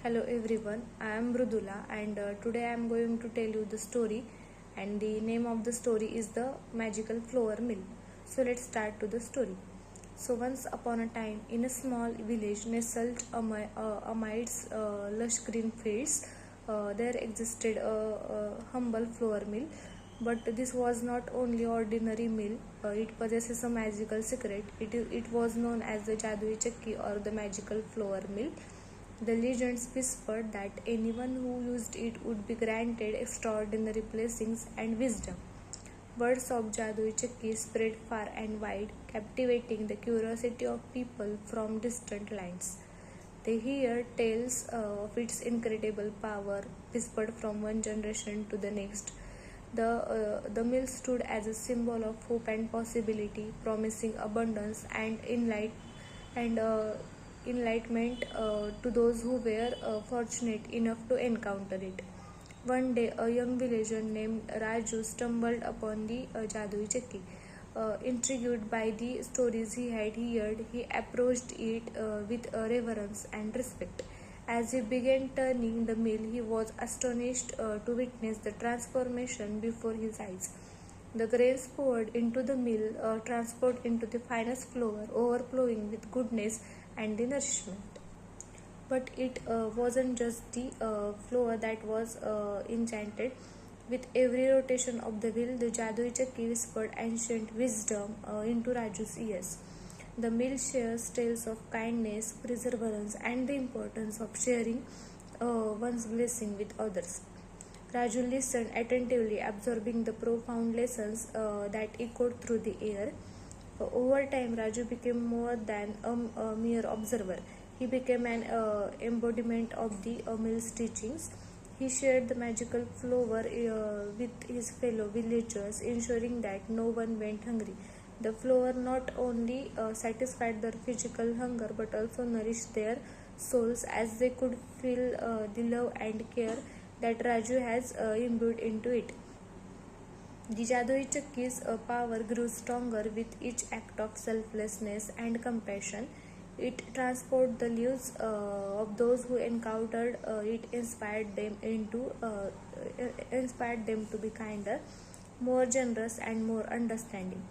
Hello everyone, I am Mrudula and today I am going to tell you the story, and the name of the story is The Magical Flour Mill. So let's start to the story. So once upon a time in a small village nestled amidst lush green fields, there existed a humble flour mill. But this was not only ordinary mill, it possesses a magical secret. It was known as the Jadui Chakki or the magical flour mill. The legends whispered that anyone who used it would be granted extraordinary blessings and wisdom. Words of Jadui Chakki spread far and wide, captivating the curiosity of people from distant lands. They hear tales of its incredible power, whispered from one generation to the next. The mill stood as a symbol of hope and possibility, promising abundance and and uh, enlightenment to those who were fortunate enough to encounter it. One day, a young villager named Raju stumbled upon the Jadui Chakki. Intrigued by the stories he had heard, he approached it with reverence and respect. As he began turning the mill, he was astonished to witness the transformation before his eyes. The grains poured into the mill transport into the finest flour, overflowing with goodness and the nourishment. But it wasn't just the flour that was enchanted. With every rotation of the wheel, the Jadui Chakki whispered ancient wisdom into Raju's ears. The mill shares tales of kindness, perseverance, and the importance of sharing one's blessing with others. Raju listened attentively, absorbing the profound lessons that echoed through the air. Over time, Raju became more than a mere observer. He became an embodiment of the mill's teachings. He shared the magical flour with his fellow villagers, ensuring that no one went hungry. The flour not only satisfied their physical hunger but also nourished their souls, as they could feel the love and care that Raju has imbued into it. The Jadoi Chakki's power grew stronger with each act of selflessness and compassion. It transported the lives of those who encountered it, inspired them to be kinder, more generous, and more understanding.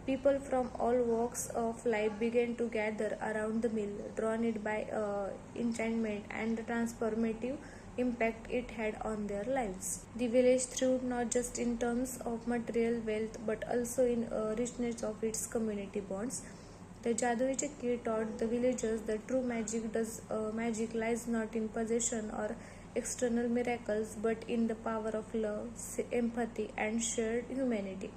People from all walks of life began to gather around the mill, drawn it by enchantment and the transformative impact it had on their lives. The village thrived not just in terms of material wealth but also in richness of its community bonds. The Jadui Chakki taught the villagers that true magic lies not in possession or external miracles but in the power of love, empathy, and shared humanity.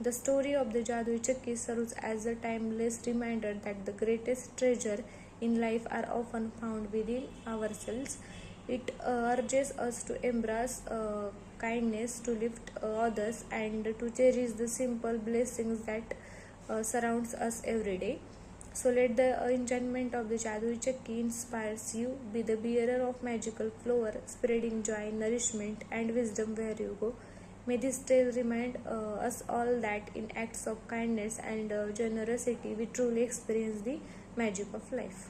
The story of the Jadui Chakki serves as a timeless reminder that the greatest treasure in life are often found within ourselves. It urges us to embrace kindness, to lift others, and to cherish the simple blessings that surrounds us every day. So let the enchantment of the Jadui Chakki inspires you. Be the bearer of magical flour, spreading joy, nourishment, and wisdom where you go. May this tale remind us all that in acts of kindness and generosity we truly experience the magic of life.